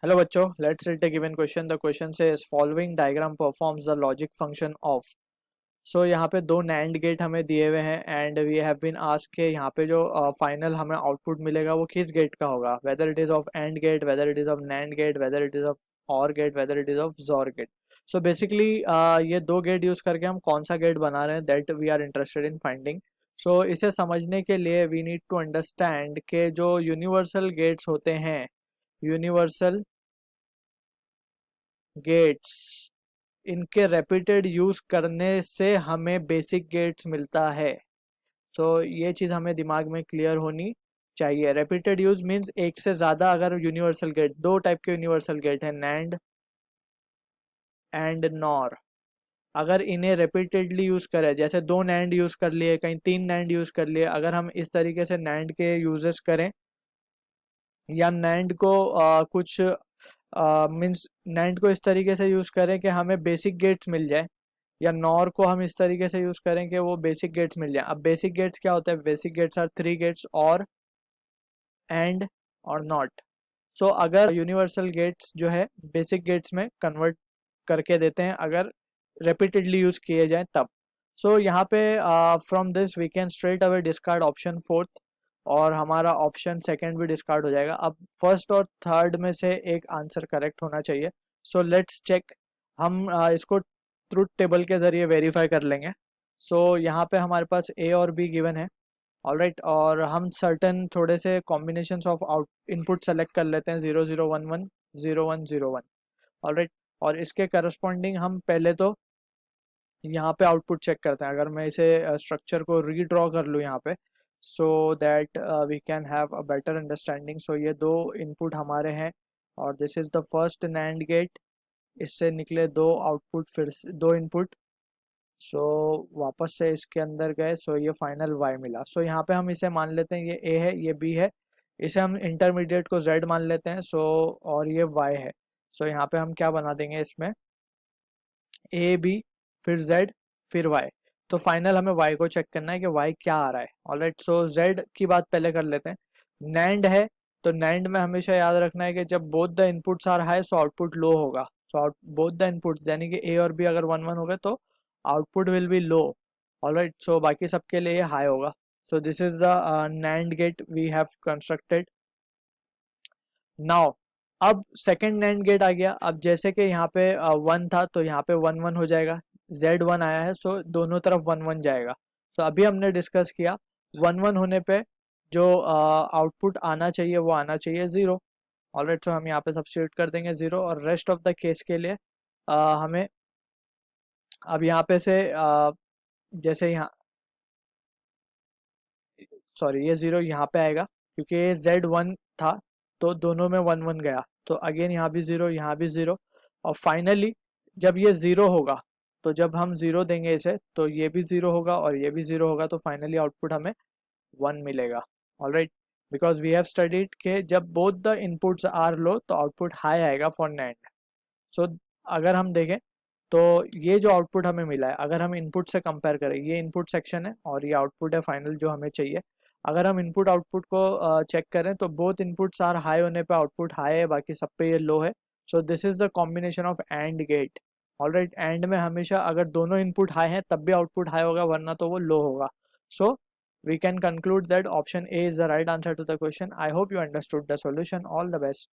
Hello बच्चों, let's read the given question. The question says following diagram performs the logic function of. So यहाँ पे दो NAND gate हमें दिए हुए हैं and we have been asked के यहाँ पे जो फाइनल हमें आउटपुट मिलेगा वो किस गेट का होगा, whether it is of AND gate, whether it is of NAND gate, whether it is of OR gate, whether it is of XOR gate. So basically ये दो गेट यूज करके हम कौन सा गेट बना रहे हैं that we are interested in finding. So इसे समझने के लिए वी नीड टू अंडरस्टैंड के जो यूनिवर्सल गेट्स होते हैं, यूनिवर्सल गेट्स, इनके रेपिटेड यूज करने से हमें बेसिक गेट्स मिलता है. तो ये चीज हमें दिमाग में क्लियर होनी चाहिए. रेपिटेड यूज मींस एक से ज्यादा. अगर यूनिवर्सल गेट, दो टाइप के यूनिवर्सल गेट है, नैंड एंड नॉर. अगर इन्हें रेपिटेडली यूज करें, जैसे दो नैंड यूज कर लिए, कहीं तीन नैंड यूज कर लिए, अगर हम इस तरीके से नैंड के यूजेस करें या नैंड को कुछ मीन्स नैंड को इस तरीके से यूज करें कि हमें बेसिक गेट्स मिल जाए, या नॉर को हम इस तरीके से यूज करें कि वो बेसिक गेट्स मिल जाए. अब बेसिक गेट्स क्या होता है? Basic gates are three gates, or and और नॉट. सो अगर यूनिवर्सल गेट्स जो है बेसिक गेट्स में कन्वर्ट करके देते हैं अगर रिपीटेडली यूज किए जाए तब. सो यहाँ पे from this we can straight away discard option fourth, और हमारा ऑप्शन सेकंड भी डिस्कार्ड हो जाएगा. अब फर्स्ट और थर्ड में से एक आंसर करेक्ट होना चाहिए. So let's check. हम इसको ट्रुथ टेबल के जरिए वेरीफाई कर लेंगे. सो यहाँ पे हमारे पास ए और बी गिवन है, ऑलराइट. और हम सर्टेन थोड़े से combinations of out input select कर लेते हैं, 0011 0101, ऑलराइट. और इसके करस्पॉन्डिंग हम पहले तो यहाँ पे आउटपुट चेक करते हैं. अगर मैं इसे स्ट्रक्चर को रीड्रॉ कर लूँ यहाँ पे, so that we can have a better understanding. So ये दो इनपुट हमारे हैं और this is the first NAND gate. इससे निकले दो आउटपुट, फिर से दो इनपुट. सो वापस से इसके अंदर गए, सो ये फाइनल y मिला. सो यहाँ पे हम इसे मान लेते हैं, ये a है, ये b है. इसे हम इंटरमीडिएट को z मान लेते हैं. सो और ये y है. सो यहाँ पे हम क्या बना देंगे इसमें, a b फिर z फिर y. तो फाइनल हमें y को चेक करना है कि y क्या आ रहा है. ऑलराइट. सो z की बात पहले कर लेते हैं. नैंड है तो नैंड में हमेशा याद रखना है कि जब both the inputs are high so output low होगा. सो बोथ द इनपुट्स यानी कि a और b अगर 1 1 हो गए तो output will be low. Alright. So बाकी सबके लिए ये हाई होगा. So this is the NAND gate we have constructed. Now अब सेकंड नैंड गेट आ गया. अब जैसे कि यहाँ पे 1 था तो यहाँ पे 1 1 हो जाएगा. Z1 आया है सो दोनों तरफ 1 1 जाएगा. तो अभी हमने डिस्कस किया 1 1 होने पे जो आउटपुट आना चाहिए वो आना चाहिए 0. ऑलराइट. सो हम यहाँ पे सब्स्टिट्यूट कर देंगे 0, और रेस्ट ऑफ द केस के लिए हमें अब यहाँ पे से जैसे यहाँ, सॉरी, ये 0 यहाँ पे आएगा क्योंकि ये Z1 था तो दोनों में 1 1 गया. तो अगेन यहाँ भी 0, यहाँ भी 0. और फाइनली जब ये 0 होगा तो जब हम 0 देंगे इसे तो ये भी 0 होगा और ये भी 0 होगा. तो फाइनली आउटपुट हमें 1 मिलेगा. Alright. Because we have studied के जब both the inputs are low तो आउटपुट हाई आएगा फॉर नैंड. सो अगर हम देखें तो ये जो आउटपुट हमें मिला है, अगर हम इनपुट से कंपेयर करें, ये इनपुट सेक्शन है और ये आउटपुट है फाइनल जो हमें चाहिए. अगर हम इनपुट आउटपुट को चेक करें तो बोथ इनपुट्स आर हाई होने पे आउटपुट हाई है, बाकी सब पे ये लो है. So this is the combination of AND gate. Alright. AND में हमेशा अगर दोनों इनपुट हाई हैं तब भी आउटपुट हाई होगा, वरना तो वो लो होगा. सो we can conclude that option A is the right answer to the question. I hope you understood the solution. All the best.